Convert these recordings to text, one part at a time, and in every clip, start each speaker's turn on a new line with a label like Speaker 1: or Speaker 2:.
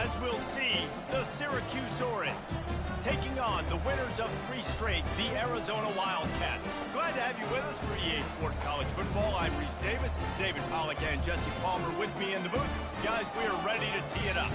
Speaker 1: as we'll see the Syracuse Orange taking on the winners of 3 straight, the Arizona Wildcats. Glad to have you with us for EA Sports College Football. I'm Reese Davis, David Pollack and Jesse Palmer with me in the booth. Guys, we are ready to tee it up.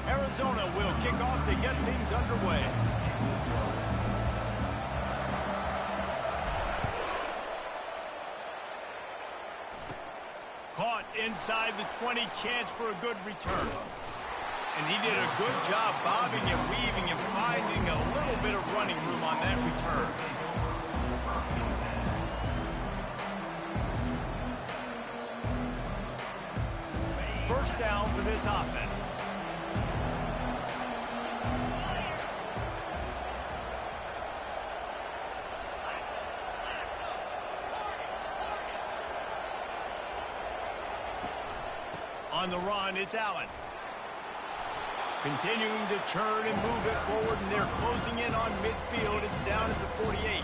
Speaker 1: Arizona will kick off to get things underway. Caught inside the 20, chance for a good return. And he did a good job bobbing and weaving and finding a little bit of running room on that return. First down for this offense. On the run, it's Allen. Continuing to turn and move it forward, and they're closing in on midfield. It's down at the 48.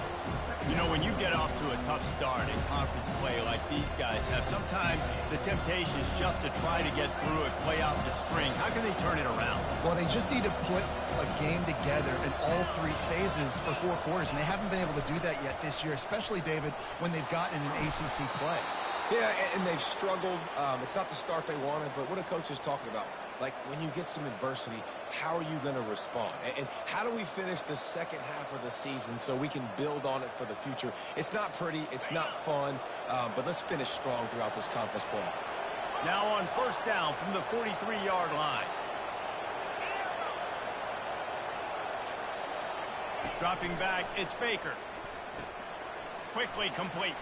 Speaker 1: You know, when you get off to a tough start in conference play like these guys have, sometimes the temptation is just to try to get through it, play out the string. How can they turn it around?
Speaker 2: Well, they just need to put a game together in all 3 phases for 4 quarters, and they haven't been able to do that yet this year, especially, David, when they've gotten an ACC play.
Speaker 3: Yeah, and they've struggled. It's not the start they wanted, but what a coach is talking about. Like, when you get some adversity, how are you going to respond? And how do we finish the second half of the season so we can build on it for the future? It's not pretty, it's not fun, but let's finish strong throughout this conference play.
Speaker 1: Now on first down from the 43-yard line. Dropping back, it's Baker. Quickly complete.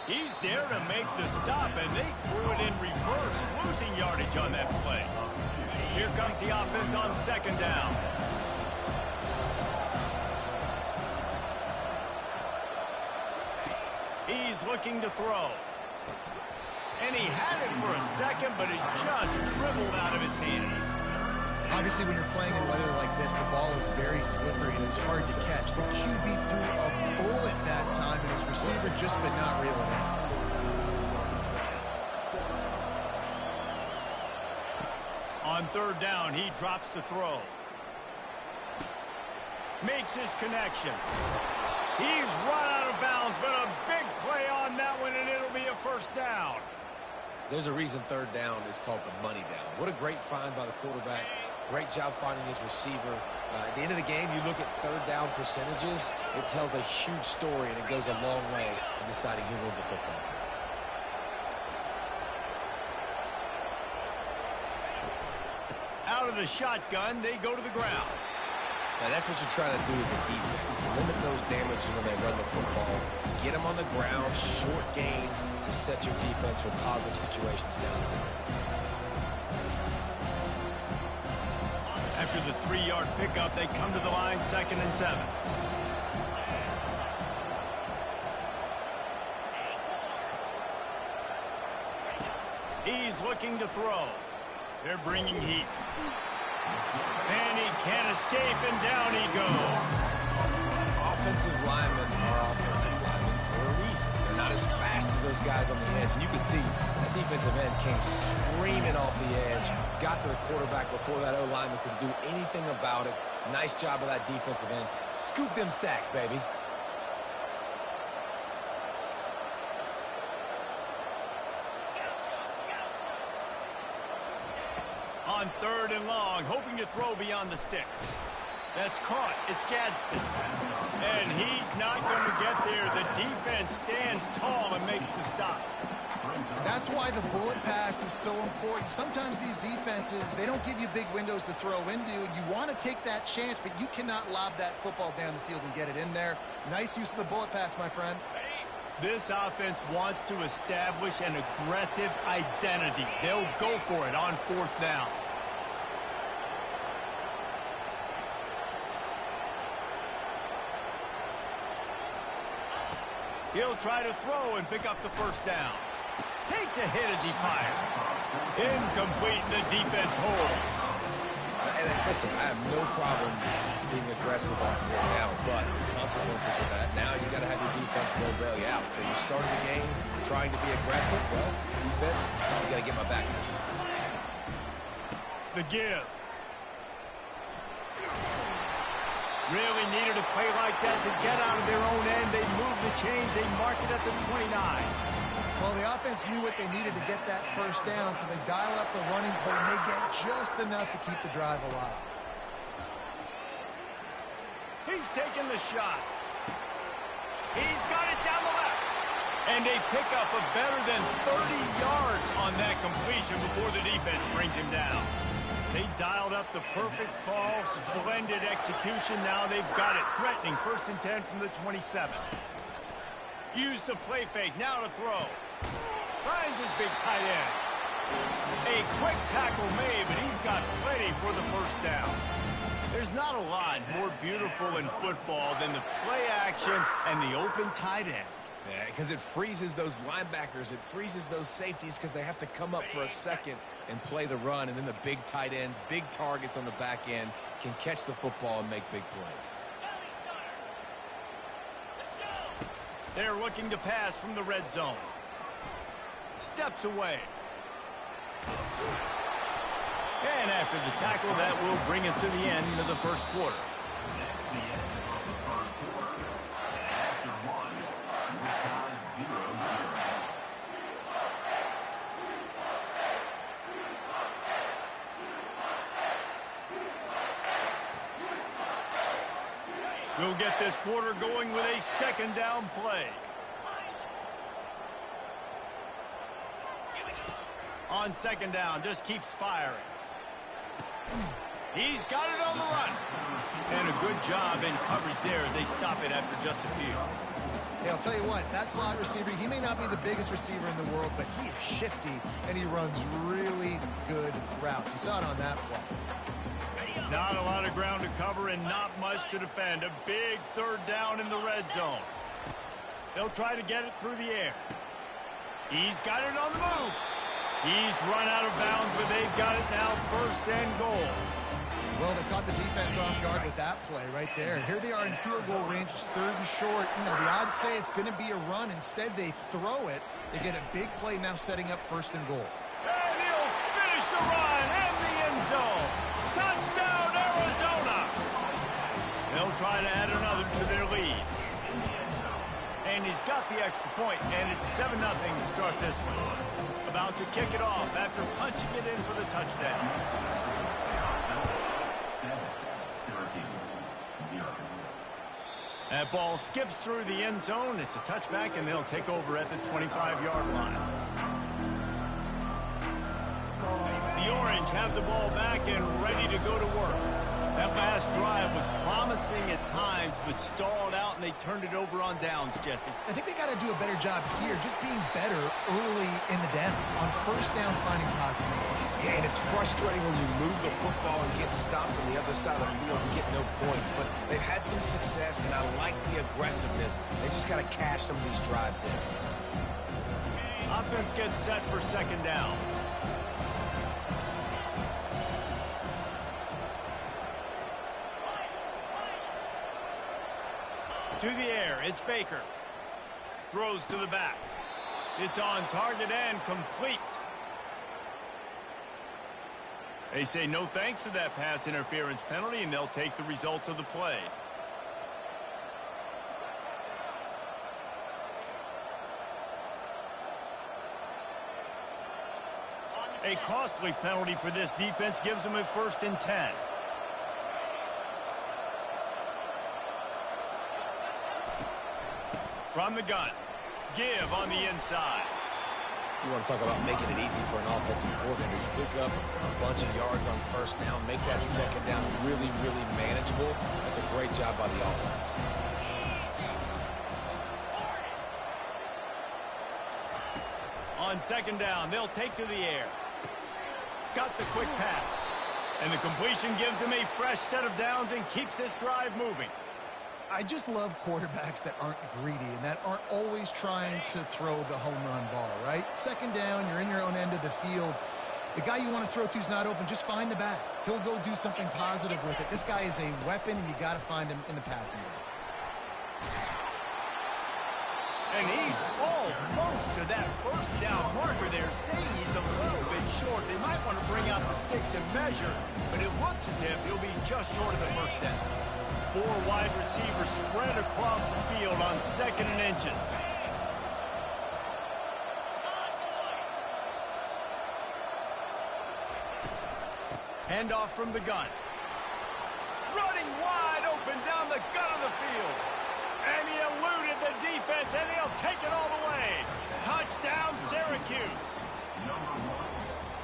Speaker 1: He's there to make the stop, and they threw it in reverse, losing yardage on that play. Here comes the offense on second down. He's looking to throw. And he had it for a second, but it just dribbled out of his hands.
Speaker 2: Obviously, when you're playing in weather like this, the ball is very slippery and it's hard to catch. The QB threw a bullet that time, and his receiver just could not reel it in.
Speaker 1: On third down, he drops to throw. Makes his connection. He's run out of bounds, but a big play on that one, and it'll be a first down.
Speaker 3: There's a reason third down is called the money down. What a great find by the quarterback. Great job finding his receiver. At the end of the game, you look at third down percentages. It tells a huge story, and it goes a long way in deciding who wins a football game.
Speaker 1: Out of the shotgun, they go to the ground.
Speaker 3: Now, that's what you're trying to do as a defense. Limit those damages when they run the football. Get them on the ground, short gains to set your defense for positive situations down the road.
Speaker 1: After the 3-yard pickup, they come to the line, 2nd and 7. He's looking to throw. They're bringing heat. And he can't escape, and down he goes.
Speaker 3: Offensive linemen are offensive linemen for a reason. They're not as fast as those guys on the edge. And you can see that defensive end came screaming off the edge, got to the quarterback before that O-lineman could do anything about it. Nice job of that defensive end. Scoop them sacks, baby.
Speaker 1: On third and long, hoping to throw beyond the sticks. That's caught. It's Gadsden. And he's not going to get there. The defense stands tall and makes the stop.
Speaker 2: That's why the bullet pass is so important. Sometimes these defenses, they don't give you big windows to throw into. You want to take that chance, but you cannot lob that football down the field and get it in there. Nice use of the bullet pass, my friend.
Speaker 1: This offense wants to establish an aggressive identity. They'll go for it on 4th down. He'll try to throw and pick up the first down. Takes a hit as he fires. Incomplete. The defense holds.
Speaker 3: And listen, I have no problem being aggressive on fourth down, but the consequences of that, now you got to have your defense go bail you out. So you started the game trying to be aggressive. Well, defense, you got to get my back.
Speaker 1: The give. Really needed a play like that to get out of their own end. They move the chains. They mark it at the 29.
Speaker 2: Well, the offense knew what they needed to get that first down, so they dial up the running play, and they get just enough to keep the drive alive.
Speaker 1: He's taking the shot. He's got it down the left. And they pick up a better than 30 yards on that completion before the defense brings him down. They dialed up the perfect call, splendid execution. Now they've got it, threatening 1st and 10 from the 27. Use the play fake, now to throw. Finds his big tight end. A quick tackle made, but he's got plenty for the first down. There's not a lot more beautiful in football than the play action and the open tight end.
Speaker 3: Yeah, because it freezes those linebackers. It freezes those safeties because they have to come up for a second and play the run. And then the big tight ends, big targets on the back end can catch the football and make big plays.
Speaker 1: They're looking to pass from the red zone. Steps away. And after the tackle, that will bring us to the end of the first quarter. We'll get this quarter going with a second down play. On second down, just keeps firing. He's got it on the run. And a good job in coverage there as they stop it after just a few.
Speaker 2: Hey, I'll tell you what, that slot receiver, he may not be the biggest receiver in the world, but he is shifty, and he runs really good routes. You saw it on that play.
Speaker 1: Not a lot of ground to cover and not much to defend. A big third down in the red zone. They'll try to get it through the air. He's got it on the move. He's run out of bounds, but they've got it now 1st and goal.
Speaker 2: Well, they caught the defense off guard with that play right there. Here they are in field goal range. It's 3rd and short. You know, the odds say it's going to be a run. Instead, they throw it. They get a big play now setting up 1st and goal.
Speaker 1: And he'll finish the run in the end zone. Touchdown, Arizona! They'll try to add another to their lead. And he's got the extra point, and it's 7-0 to start this one. About to kick it off after punching it in for the touchdown. That ball skips through the end zone. It's a touchback, and they'll take over at the 25-yard line. The Orange have the ball back and ready to go to work. That last drive was promising at times, but stalled out, and they turned it over on downs, Jesse.
Speaker 2: I think they got to do a better job here, just being better early in the downs. On 1st down, finding positive plays.
Speaker 3: Yeah, and it's frustrating when you move the football and get stopped on the other side of the field and get no points. But they've had some success, and I like the aggressiveness. They just got to cash some of these drives in.
Speaker 1: Offense gets set for second down. To the air, it's Baker. Throws to the back. It's on target and complete. They say no thanks to that pass interference penalty, and they'll take the results of the play. A costly penalty for this defense gives them a 1st and 10. From the gun, give on the inside.
Speaker 3: You want to talk about making it easy for an offensive coordinator. You pick up a bunch of yards on 1st down, make that second down really, really manageable. That's a great job by the offense.
Speaker 1: On second down, they'll take to the air. Got the quick pass. And the completion gives them a fresh set of downs and keeps this drive moving.
Speaker 2: I just love quarterbacks that aren't greedy and that aren't always trying to throw the home run ball, right? Second down, you're in your own end of the field. The guy you want to throw to is not open. Just find the back. He'll go do something positive with it. This guy is a weapon, and you got to find him in the passing game.
Speaker 1: And he's almost to that first down marker there, saying he's a little bit short. They might want to bring out the sticks and measure, but it looks as if he'll be just short of the first down. 4 wide receivers spread across the field on 2nd and inches. Handoff from the gun. Running wide open down the gut of the field. And he eluded the defense, and he'll take it all the way. Touchdown, Syracuse.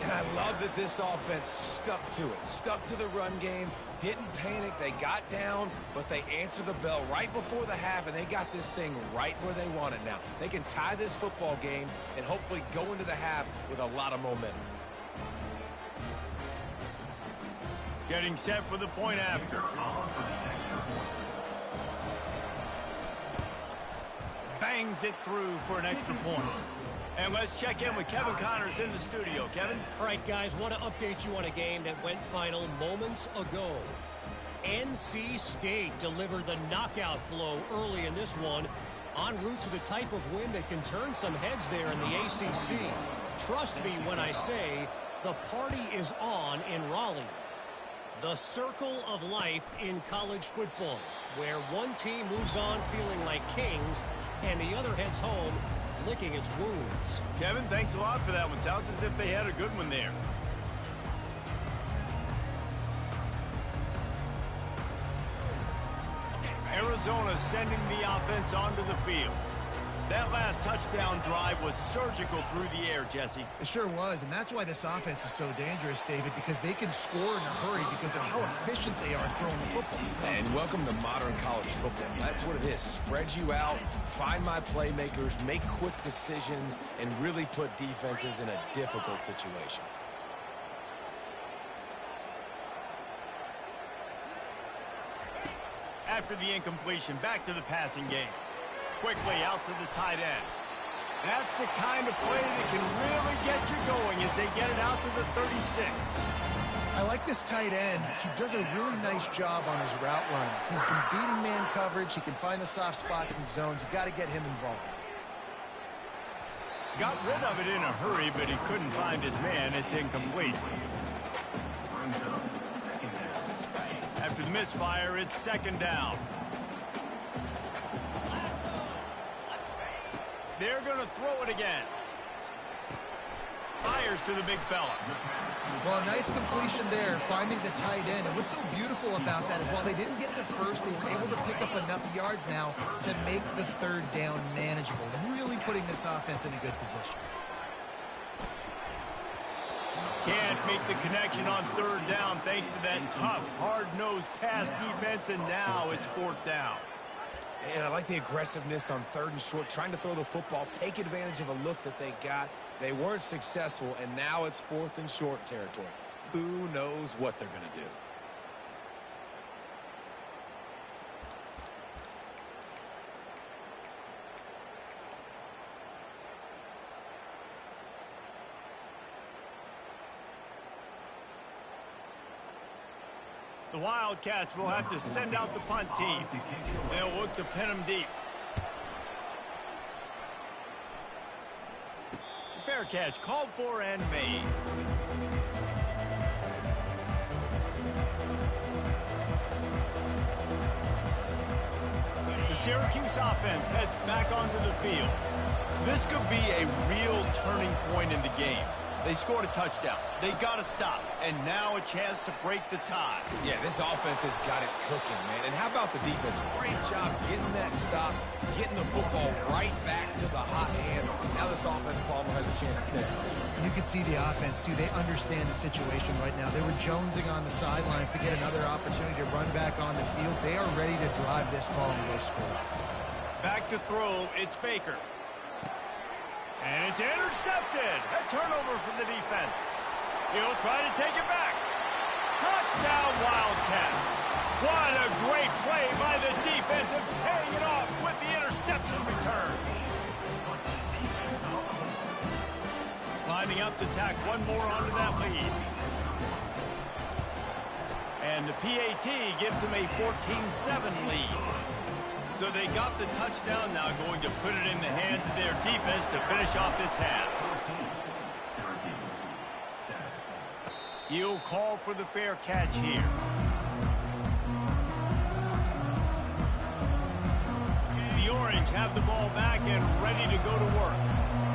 Speaker 3: And I love that this offense stuck to it. Stuck to the run game. Didn't panic. They got down, but they answered the bell right before the half, and they got this thing right where they want it now. They can tie this football game and hopefully go into the half with a lot of momentum.
Speaker 1: Getting set for the point after. Bangs it through for an extra point. And let's check in with Kevin Connors in the studio. Kevin?
Speaker 4: All right, guys, want to update you on a game that went final moments ago. NC State delivered the knockout blow early in this one, en route to the type of win that can turn some heads there in the ACC. Trust me when I say the party is on in Raleigh. The circle of life in college football, where one team moves on feeling like kings and the other heads home licking its wounds.
Speaker 1: Kevin, thanks a lot for that one. Sounds as if they had a good one there. Arizona sending the offense onto the field. That last touchdown drive was surgical through the air, Jesse.
Speaker 2: It sure was, and that's why this offense is so dangerous, David, because they can score in a hurry because of how efficient they are throwing the football.
Speaker 3: And welcome to modern college football. That's what it is. Spread you out, find my playmakers, make quick decisions, and really put defenses in a difficult situation.
Speaker 1: After the incompletion, back to the passing game. Quickly out to the tight end. That's the kind of play that can really get you going as they get it out to the 36.
Speaker 2: I like this tight end. He does a really nice job on his route running. He's been beating man coverage. He can find the soft spots and zones. You got to get him involved.
Speaker 1: Got rid of it in a hurry, but he couldn't find his man. It's incomplete. After the misfire, it's 2nd down. They're going to throw it again. Fires to the big fella.
Speaker 2: Well, a nice completion there, finding the tight end. And what's so beautiful about that is while they didn't get the first, they were able to pick up enough yards now to make the 3rd down manageable, really putting this offense in a good position.
Speaker 1: Can't make the connection on 3rd down thanks to that tough, hard-nosed pass defense, and now it's 4th down.
Speaker 3: And I like the aggressiveness on 3rd and short, trying to throw the football, take advantage of a look that they got. They weren't successful, and now it's 4th and short territory. Who knows what they're going to do?
Speaker 1: The Wildcats will have to send out the punt team. They'll look to pin them deep. Fair catch, called for and made. The Syracuse offense heads back onto the field. This could be a real turning point in the game. They scored a touchdown. They got to stop. And now a chance to break the tie.
Speaker 3: Yeah, this offense has got it cooking, man. And how about the defense? Great job getting that stop, getting the football right back to the hot hand. Now this offense, Palmer, has a chance to take it.
Speaker 2: You can see the offense, too. They understand the situation right now. They were jonesing on the sidelines to get another opportunity to run back on the field. They are ready to drive this ball and go score.
Speaker 1: Back to throw, it's Baker. And it's intercepted. A turnover from the defense. He'll try to take it back. Touchdown, Wildcats. What a great play by the defense and paying it off with the interception return. Lining up to tack one more onto that lead. And the PAT gives them a 14-7 lead. So they got the touchdown, now going to put it in the hands of their defense to finish off this half. He'll call for the fair catch here. The Orange have the ball back and ready to go to work.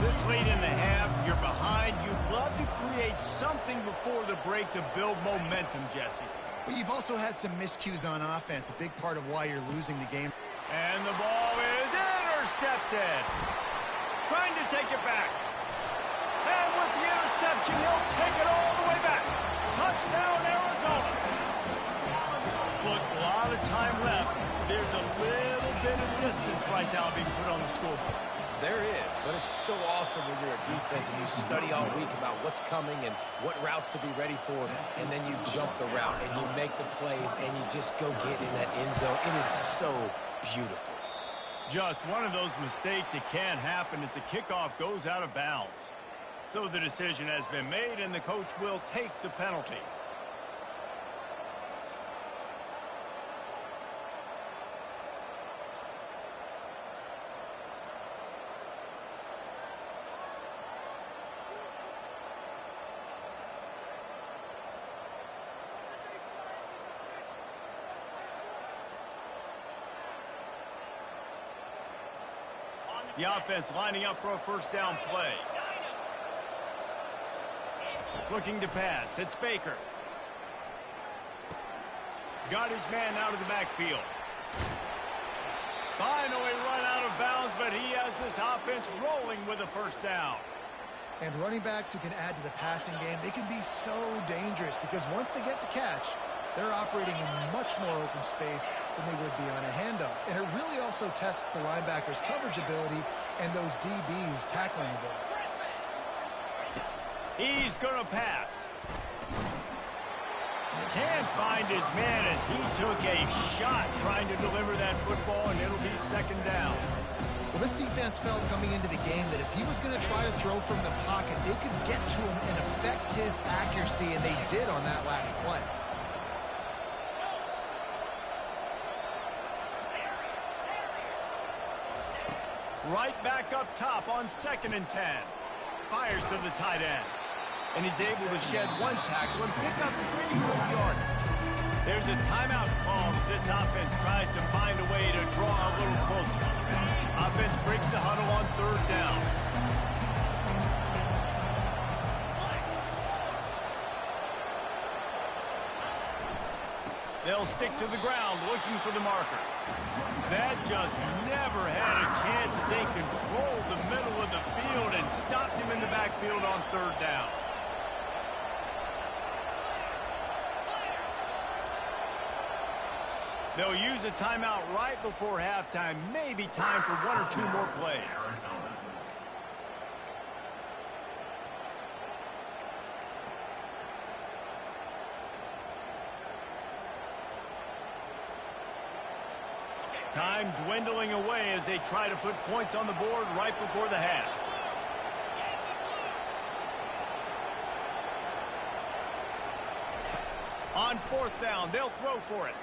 Speaker 1: This late in the half, you're behind. You'd love to create something before the break to build momentum, Jesse.
Speaker 2: But you've also had some miscues on offense, a big part of why you're losing the game.
Speaker 1: And the ball is intercepted. Trying to take it back. And with the interception, he'll take it all the way back. Touchdown, Arizona. Look, a lot of time left. There's a little bit of distance right now being put on the scoreboard.
Speaker 3: There is, but it's so awesome when you're a defense and you study all week about what's coming and what routes to be ready for, and then you jump the route and you make the plays and you just go get in that end zone. It is so beautiful.
Speaker 1: Just one of those mistakes that can happen as the kickoff goes out of bounds. So the decision has been made and the coach will take the penalty. The offense lining up for a first down play. Looking to pass. It's Baker. Got his man out of the backfield. Finally run out of bounds, but he has this offense rolling with a first down.
Speaker 2: And running backs who can add to the passing game, they can be so dangerous because once they get the catch, they're operating in much more open space than they would be on a handoff. And it really also tests the linebackers' coverage ability and those DBs' tackling ability.
Speaker 1: He's going to pass. Can't find his man as he took a shot trying to deliver that football, and it'll be second down.
Speaker 2: Well, this defense felt coming into the game that if he was going to try to throw from the pocket, they could get to him and affect his accuracy, and they did on that last play.
Speaker 1: Right back up top on 2nd and 10. Fires to the tight end. And he's able to shed one tackle and pick up 3 good yardage. There's a timeout called as this offense tries to find a way to draw a little closer. Offense breaks the huddle on 3rd down. They'll stick to the ground looking for the marker. That just never had a chance as they controlled the middle of the field and stopped him in the backfield on 3rd down. They'll use a timeout right before halftime. Maybe time for 1 or 2 more plays. Time dwindling away as they try to put points on the board right before the half. On 4th down, they'll throw for it.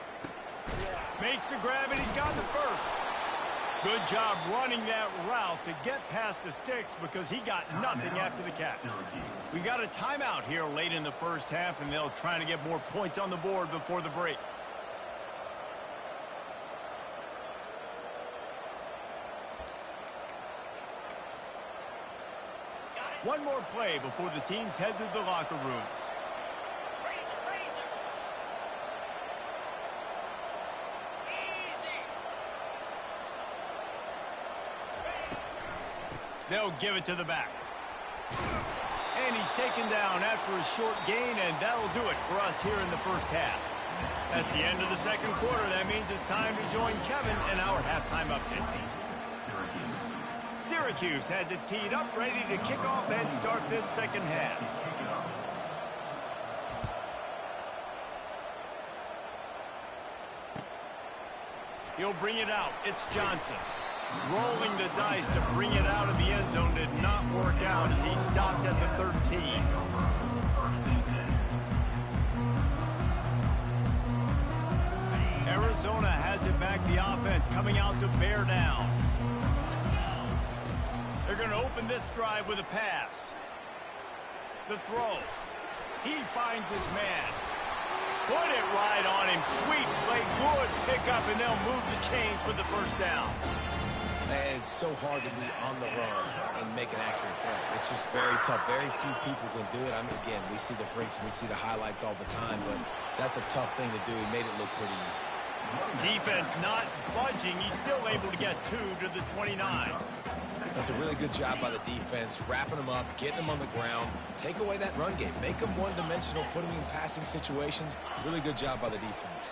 Speaker 1: Makes the grab, and he's got the first. Good job running that route to get past the sticks because he got nothing after the catch. We got a timeout here late in the first half, and they'll try to get more points on the board before the break. One more play before the teams head to the locker rooms. They'll give it to the back. And he's taken down after a short gain, and that'll do it for us here in the first half. That's the end of the second quarter. That means it's time to join Kevin in our halftime update. Syracuse has it teed up, ready to kick off and start this second half. He'll bring it out. It's Johnson. Rolling the dice to bring it out of the end zone did not work out as he stopped at the 13. Arizona has it back. The offense coming out to bear down. They're going to open this drive with a pass. The throw. He finds his man. Put it right on him. Sweet play. Good pickup, and they'll move the chains with the first down.
Speaker 3: Man, it's so hard to be on the run and make an accurate throw. It's just very tough. Very few people can do it. I mean, again, we see the freaks and we see the highlights all the time, but that's a tough thing to do. He made it look pretty easy.
Speaker 1: Defense not budging. He's still able to get 2 to the 29.
Speaker 3: That's a really good job by the defense, wrapping them up, getting them on the ground, take away that run game, make them one-dimensional, put them in passing situations. Really good job by the defense.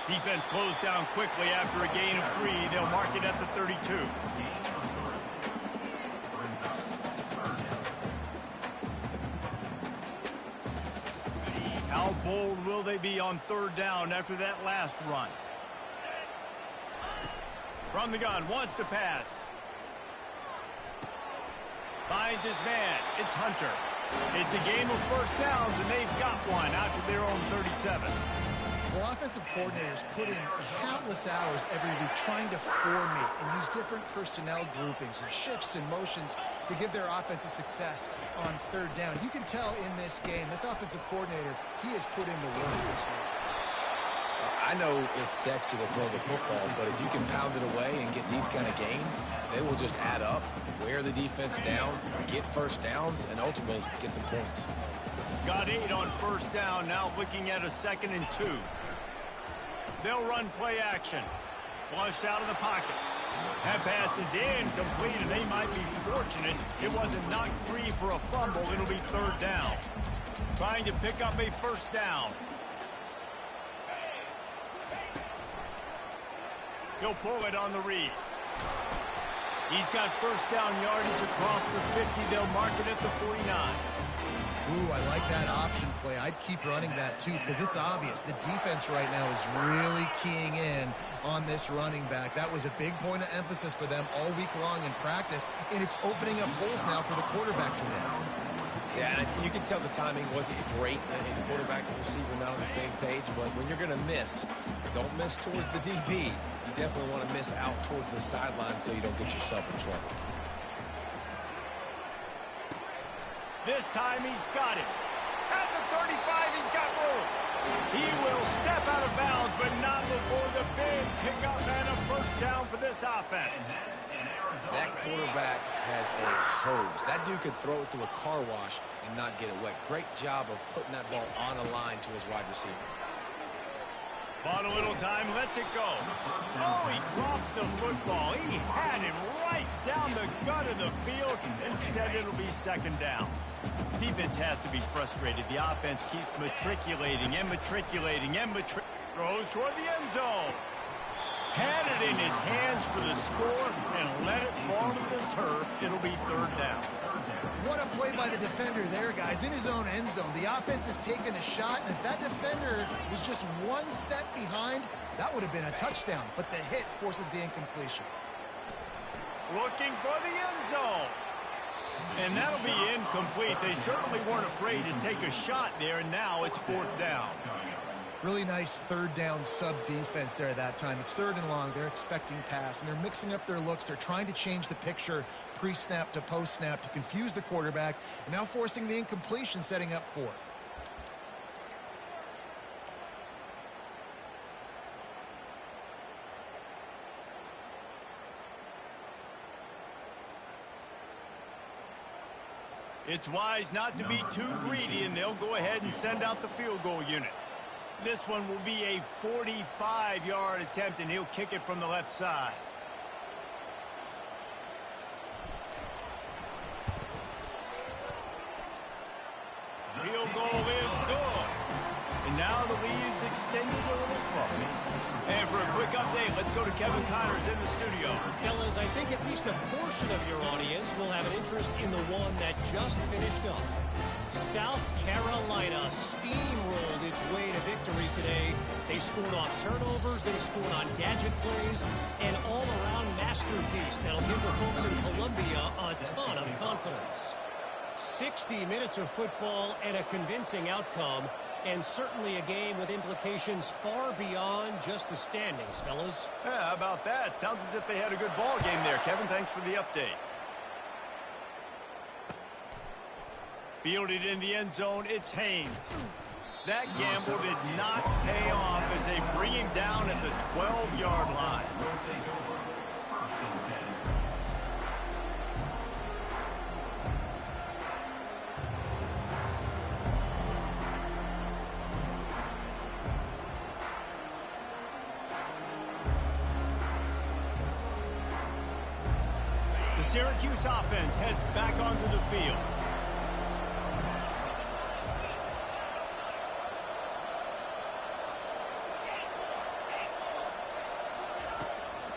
Speaker 1: Defense closed down quickly after a gain of 3. They'll mark it at the 32. How bold will they be on 3rd down after that last run? From the gun, wants to pass. Finds his man. It's Hunter. It's a game of first downs, and they've got one out to their own 37.
Speaker 2: Well, offensive coordinators put in countless hours every week trying to formate and use different personnel groupings and shifts and motions to give their offensive success on 3rd down. You can tell in this game, this offensive coordinator, he has put in the work this week.
Speaker 3: I know it's sexy to throw the football, but if you can pound it away and get these kind of gains, they will just add up, wear the defense down, get first downs, and ultimately get some points.
Speaker 1: Got 8 on 1st down, now looking at a 2nd and 2. They'll run play action. Flushed out of the pocket. That pass is incomplete, and they might be fortunate it wasn't knocked free for a fumble. It'll be 3rd down. Trying to pick up a 1st down. He'll pull it on the read. He's got 1st down yardage across the 50. They'll mark it at the 49.
Speaker 2: Ooh, I like that option play. I'd keep running that too because it's obvious. The defense right now is really keying in on this running back. That was a big point of emphasis for them all week long in practice, and it's opening up holes now for the quarterback to run.
Speaker 3: Yeah, and you can tell the timing wasn't great in the quarterback and receiver not on the same page, but when you're going to miss, don't miss towards the DB. You definitely want to miss out towards the sideline so you don't get yourself in trouble.
Speaker 1: This time he's got it. At the 35, he's got room. He will step out of bounds, but not before the big pickup and a 1st down for this offense.
Speaker 3: That quarterback has a hose. That dude could throw it through a car wash and not get it wet. Great job of putting that ball on a line to his wide receiver.
Speaker 1: Bought a little time, lets it go. Oh, he drops the football. He had him right down the gut of the field. Instead, it'll be 2nd down. Defense has to be frustrated. The offense keeps matriculating and matriculating and throws toward the end zone. Had it in his hands for the score and let it fall to the turf. It'll be 3rd down.
Speaker 2: What a play by the defender there, guys. In his own end zone, the offense has taken a shot, and if that defender was just 1 step behind, that would have been a touchdown. But the hit forces the incompletion.
Speaker 1: Looking for the end zone. And that'll be incomplete. They certainly weren't afraid to take a shot there, and now it's 4th down.
Speaker 2: Really nice 3rd down sub-defense there that time. It's 3rd and long. They're expecting pass, and they're mixing up their looks. They're trying to change the picture pre-snap to post-snap to confuse the quarterback, and now forcing the incompletion, setting up 4th.
Speaker 1: It's wise not to be too greedy, and they'll go ahead and send out the field goal unit. This one will be a 45-yard attempt, and he'll kick it from the left side. Field goal is good. And now the lead's extended a little further. And for a quick update, let's go to Kevin Connors in the studio.
Speaker 4: Fellas, I think at least a portion of your audience will have an interest in the one that just finished up. South Carolina steamrolled its way to victory today. They They scored off turnovers, they scored on gadget plays, an all-around masterpiece that'll give the folks in Columbia a ton of confidence. 60 minutes of football and a convincing outcome, and certainly a game with implications far beyond just the standings, fellas.
Speaker 1: Yeah, how about that? Sounds as if they had a good ball game there, Kevin. Thanks for the update. Fielded in the end zone, it's Haynes. That gamble did not pay off as they bring him down at the 12-yard line. The Syracuse offense heads back onto the field.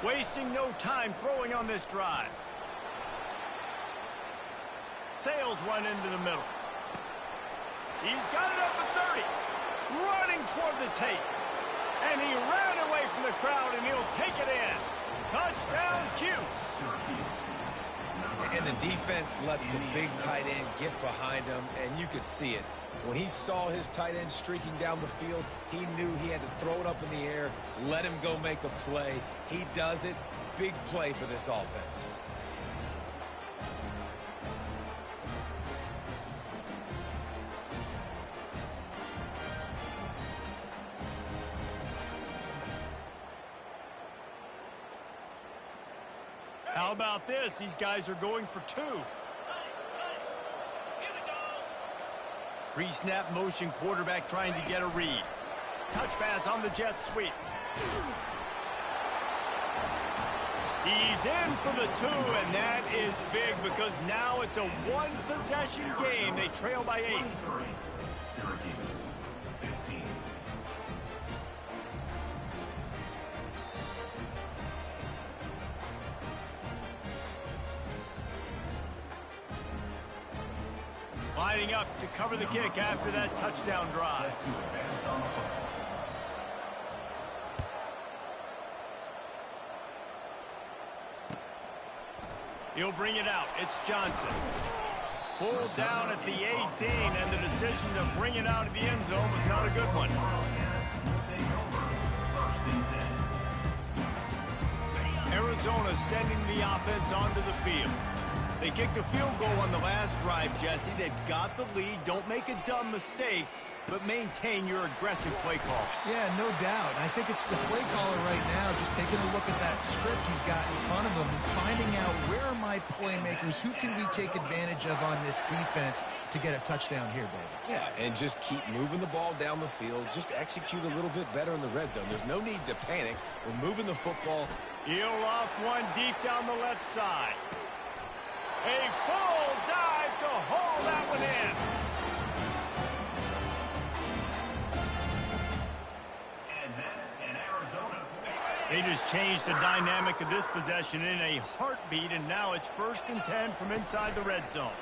Speaker 1: Wasting no time throwing on this drive. Sales run into the middle. He's got it up to 30. Running toward the tape. And he ran away from the crowd, and he'll take it in. Touchdown, Cuse.
Speaker 3: And the defense lets the big tight end get behind him, and you could see it. When he saw his tight end streaking down the field, he knew he had to throw it up in the air, let him go make a play. He does it. Big play for this offense.
Speaker 1: How about this? These guys are going for two. Pre-snap motion quarterback trying to get a read. Touch pass on the jet sweep. He's in for the two, and that is big because now it's a one-possession game. They trail by 8. Lining up to cover the kick after that touchdown drive. He'll bring it out. It's Johnson. Pulled down at the 18, and the decision to bring it out of the end zone was not a good one. Arizona sending the offense onto the field. They kicked a field goal on the last drive, Jesse. They've got the lead. Don't make a dumb mistake, but maintain your aggressive play call.
Speaker 2: Yeah, no doubt. I think it's the play caller right now just taking a look at that script he's got in front of him and finding out where are my playmakers, who can we take advantage of on this defense to get a touchdown here, baby.
Speaker 3: Yeah, and just keep moving the ball down the field. Just execute a little bit better in the red zone. There's no need to panic. We're moving the football.
Speaker 1: He'll off one deep down the left side. A full dive to haul that one in. And that's in Arizona. They just changed the dynamic of this possession in a heartbeat, and now it's 1st and 10 from inside the red zone.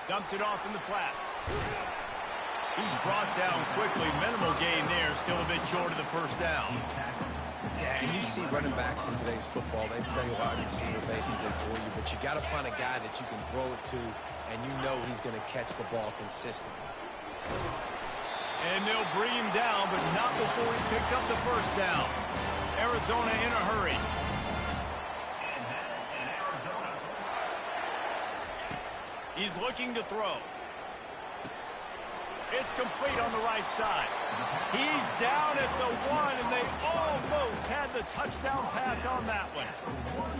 Speaker 1: Dumps it off in the flats. He's brought down quickly. Minimal gain there, still a bit short of the first down.
Speaker 3: Yeah, and you see running backs in today's football, they play a wide receiver basically for you, but you got to find a guy that you can throw it to, and you know he's going to catch the ball consistently.
Speaker 1: And they'll bring him down, but not before he picks up the first down. Arizona in a hurry. And that's in Arizona. He's looking to throw. It's complete on the right side. He's down at the 1, and they almost had the touchdown pass on that one.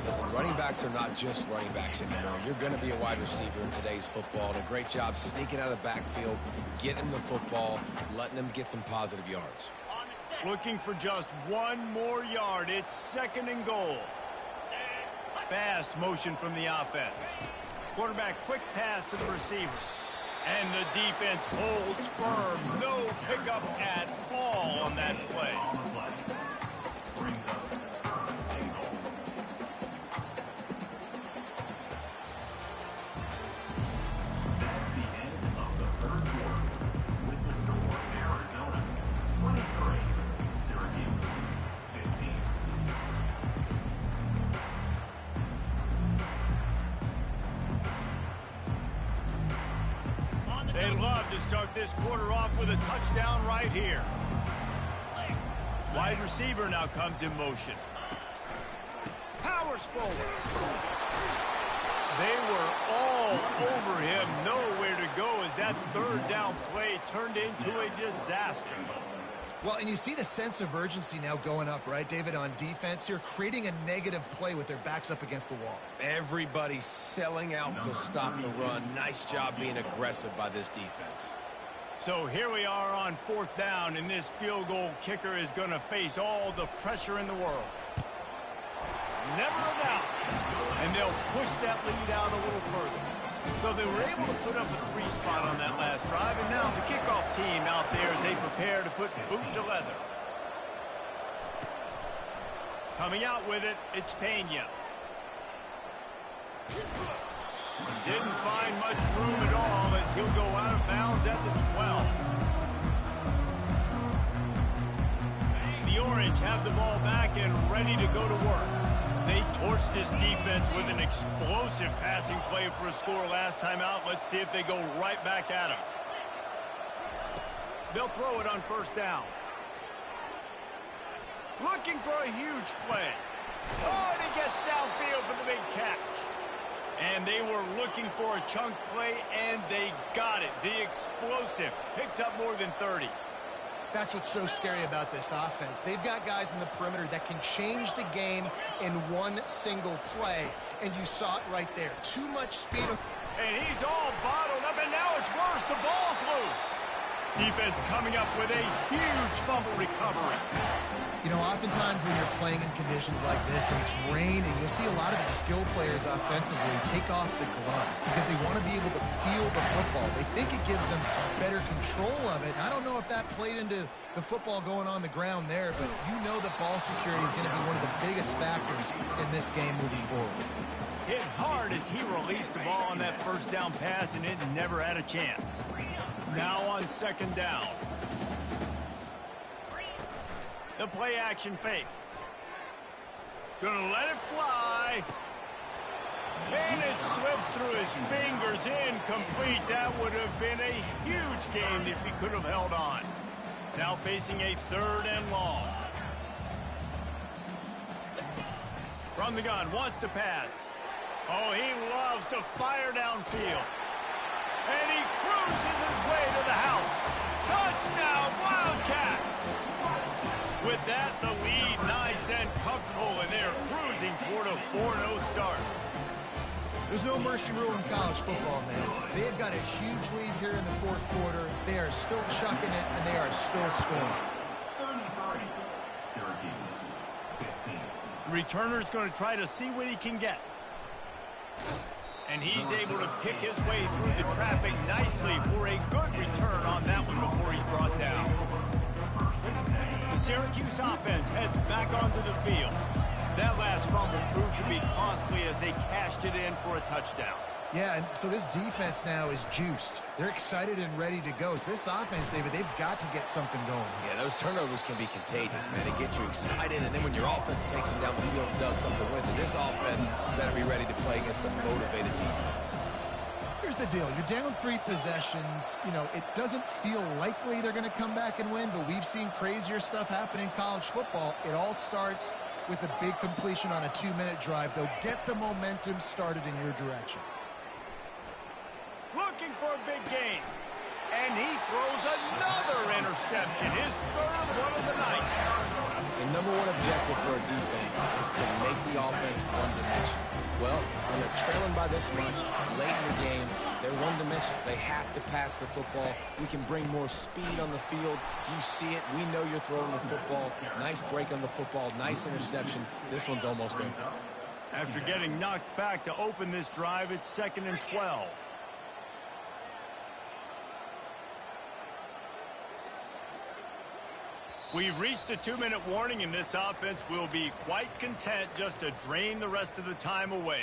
Speaker 3: Listen, running backs are not just running backs anymore. You're going to be a wide receiver in today's football. And a great job sneaking out of the backfield, getting the football, letting them get some positive yards.
Speaker 1: Looking for just one more yard. It's 2nd and goal. Fast motion from the offense. Quarterback quick pass to the receiver. And the defense holds firm. No pickup at all on that play. They love to start this quarter off with a touchdown right here. Wide receiver now comes in motion. Powers forward. They were all over him. Nowhere to go as that third down play turned into a disaster.
Speaker 2: Well, and you see the sense of urgency now going up, right, David, on defense here, creating a negative play with their backs up against the wall.
Speaker 3: Everybody's selling out to stop the run. Nice job being aggressive by this defense.
Speaker 1: So here we are on fourth down, and this field goal kicker is going to face all the pressure in the world. Never a doubt. And they'll push that lead out a little further. So they were able to put up a 3 spot on that last drive, and now the kickoff team out there as they prepare to put boot to leather. Coming out with it, it's Pena. Didn't find much room at all as he'll go out of bounds at the 12. The Orange have the ball back and ready to go to work. They torched this defense with an explosive passing play for a score last time out. Let's see if they go right back at him. They'll throw it on first down. Looking for a huge play. Oh, and he gets downfield for the big catch. And they were looking for a chunk play, and they got it. The explosive picks up more than 30.
Speaker 2: That's what's so scary about this offense. They've got guys in the perimeter that can change the game in one single play, and you saw it right there. Too much speed.
Speaker 1: And he's all bottled up, and now it's worse. The ball's loose. Defense coming up with a huge fumble recovery.
Speaker 2: You know, oftentimes when you're playing in conditions like this and it's raining, you'll see a lot of the skill players offensively take off the gloves because they want to be able to feel the football. They think it gives them better control of it. And I don't know if that played into the football going on the ground there, but you know that ball security is going to be one of the biggest factors in this game moving forward.
Speaker 1: Hit hard as he released the ball on that first down pass, and it never had a chance. Now on second down. The play action fake. Gonna let it fly. And it slips through his fingers, incomplete. That would have been a huge game if he could have held on. Now facing a third and long. From the gun, wants to pass. Oh, he loves to fire downfield. And he cruises his way to the house. Touchdown, Wildcats! With that, the lead nice and comfortable, and they're cruising toward a 4-0 start.
Speaker 2: There's no mercy rule in college football, man. They've got a huge lead here in the fourth quarter. They are still chucking it, and they are still scoring.
Speaker 1: The returner's going to try to see what he can get. And he's able to pick his way through the traffic nicely for a good return on that one before he's brought down. The Syracuse offense heads back onto the field. That last fumble proved to be costly as they cashed it in for a touchdown.
Speaker 2: Yeah, and so this defense now is juiced. They're excited and ready to go. So this offense, David, they've got to get something going.
Speaker 3: Yeah, those turnovers can be contagious, man. It gets you excited, and then when your offense takes it down the field and does something with it, this offense better be ready to play against a motivated defense.
Speaker 2: Here's the deal. You're down 3 possessions. You know, it doesn't feel likely they're going to come back and win, but we've seen crazier stuff happen in college football. It all starts with a big completion on a 2-minute drive. They'll get the momentum started in your direction.
Speaker 1: Looking for a big gain. And he throws another interception, his third one of the night.
Speaker 3: The number one objective for a defense is to make the offense one-dimensional. Well, when they're trailing by this much, late in the game, they're one-dimensional. They have to pass the football. We can bring more speed on the field. You see it. We know you're throwing the football. Nice break on the football. Nice interception. This one's almost over.
Speaker 1: After getting knocked back to open this drive, it's 2nd and 12. We've reached the 2-minute warning, and this offense will be quite content just to drain the rest of the time away.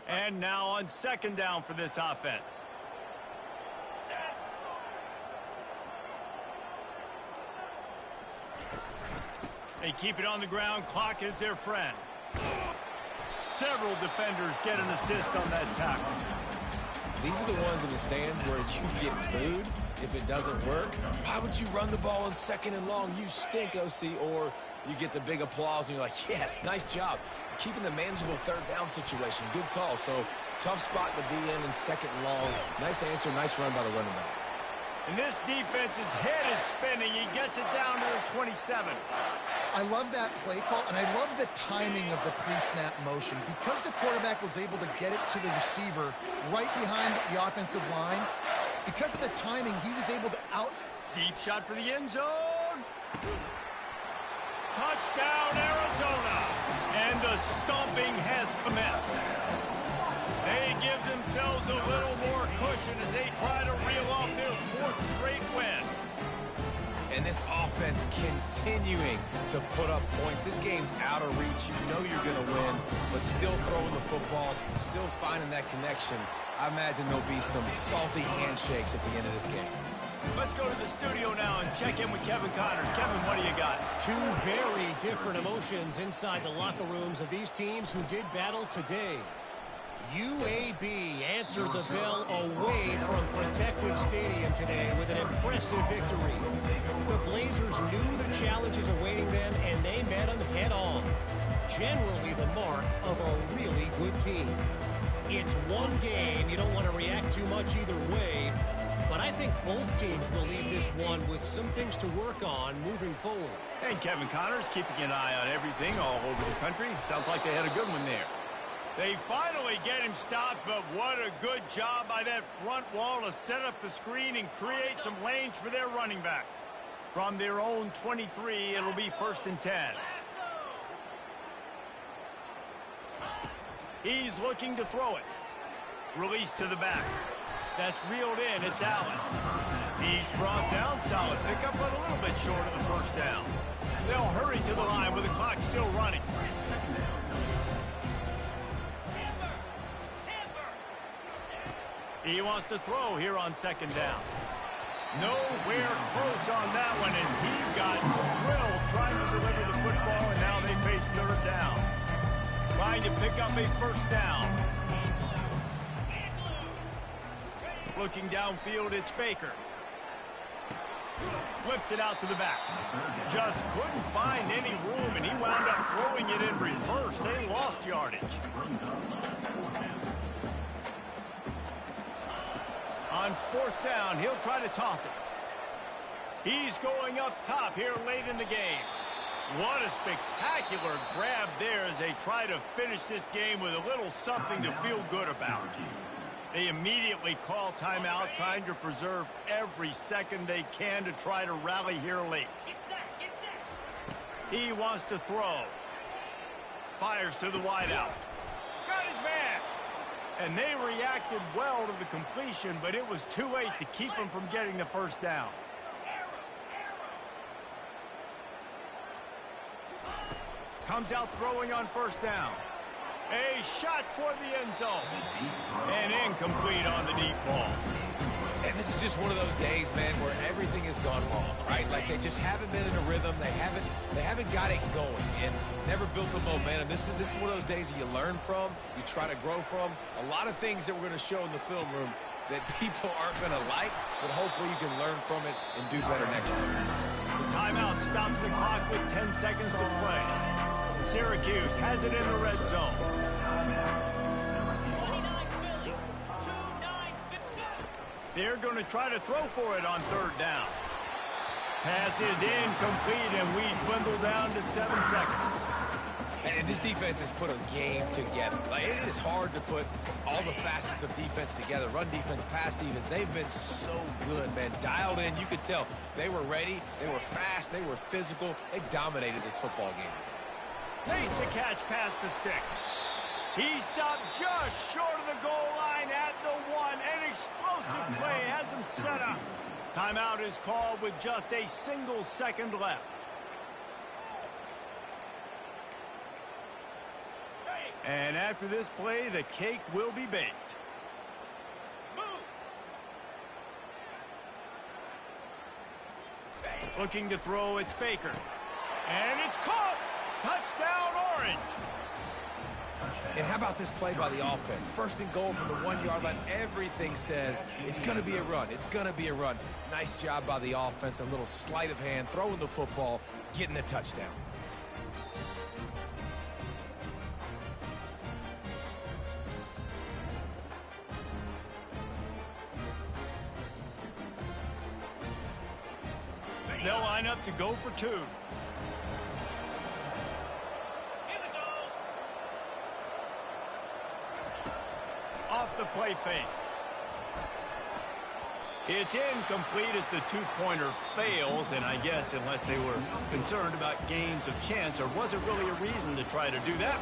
Speaker 1: And now on second down for this offense. They keep it on the ground. Clock is their friend. Several defenders get an assist on that tackle.
Speaker 3: These are the ones in the stands where you get booed if it doesn't work. Why would you run the ball in 2nd and long? You stink, OC. Or you get the big applause and you're like, yes, nice job. Keeping the manageable 3rd down situation. Good call. So tough spot to be in 2nd and long. Nice answer, nice run by the running back.
Speaker 1: And this defense's head is spinning. He gets it down to the 27.
Speaker 2: I love that play call, and I love the timing of the pre-snap motion. Because the quarterback was able to get it to the receiver right behind the offensive line, because of the timing, he was able to
Speaker 1: Deep shot for the end zone. Touchdown, Arizona. And the stomping has commenced. They give themselves a little more cushion as they try to reel off their 4th straight win.
Speaker 3: And this offense continuing to put up points. This game's out of reach. You know you're going to win, but still throwing the football, still finding that connection. I imagine there'll be some salty handshakes at the end of this game.
Speaker 1: Let's go to the studio now and check in with Kevin Connors. Kevin, what do you got?
Speaker 4: 2 very different emotions inside the locker rooms of these teams who did battle today. UAB answered the bell away from Protective Stadium today with an impressive victory. The Blazers knew the challenges awaiting them, and they met them head-on. Generally the mark of a really good team. It's one game. You don't want to react too much either way, but I think both teams will leave this one with some things to work on moving forward.
Speaker 1: And Kevin Connors keeping an eye on everything all over the country. Sounds like they had a good one there. They finally get him stopped, but what a good job by that front wall to set up the screen and create some lanes for their running back. From their own 23, it'll be 1st and 10. He's looking to throw it. Release to the back. That's reeled in. It's Allen. He's brought down. Solid pickup, but a little bit short of the 1st down. They'll hurry to the line with the clock still running. He wants to throw here on 2nd down. Nowhere close on that one as he got drilled trying to deliver the football, and now they face 3rd down. Trying to pick up a 1st down. Looking downfield, it's Baker. Flips it out to the back. Just couldn't find any room, and he wound up throwing it in reverse. They lost yardage. On 4th down, he'll try to toss it. He's going up top here late in the game. What a spectacular grab there as they try to finish this game with a little something to feel good about. They immediately call timeout, trying to preserve every second they can to try to rally here late. He wants to throw. Fires to the wideout. Got his man. And they reacted well to the completion, but it was too late to keep him from getting the 1st down. Comes out throwing on 1st down. A shot toward the end zone. And incomplete on the deep ball.
Speaker 3: And this is just one of those days, man, where everything has gone wrong, right? Like they just haven't been in a rhythm. They haven't got it going and never built the momentum. This is one of those days that you learn from, you try to grow from. A lot of things that we're going to show in the film room that people aren't going to like, but hopefully you can learn from it and do better next time.
Speaker 1: The timeout stops the clock with 10 seconds to play. Syracuse has it in the red zone. They're going to try to throw for it on 3rd down. Pass is incomplete, and we dwindle down to 7 seconds.
Speaker 3: And this defense has put a game together. Like, it is hard to put all the facets of defense together. Run defense, pass defense. They've been so good, man. Dialed in. You could tell they were ready. They were fast. They were physical. They dominated this football game today.
Speaker 1: Makes the catch past the sticks. He stopped just short of the goal line at the 1. An explosive play has him set up. Timeout is called with just a single second left. And after this play, the cake will be baked. Looking to throw, it's Baker. And it's caught. Touchdown, Orange.
Speaker 3: And how about this play by the offense? First and goal from the 1-yard line. Everything says it's going to be a run. It's going to be a run. Nice job by the offense. A little sleight of hand, throwing the football, getting the touchdown.
Speaker 1: They'll line up to go for 2. Off the play fake. It's incomplete as the two-pointer fails, and I guess unless they were concerned about gains of chance, there wasn't really a reason to try to do that.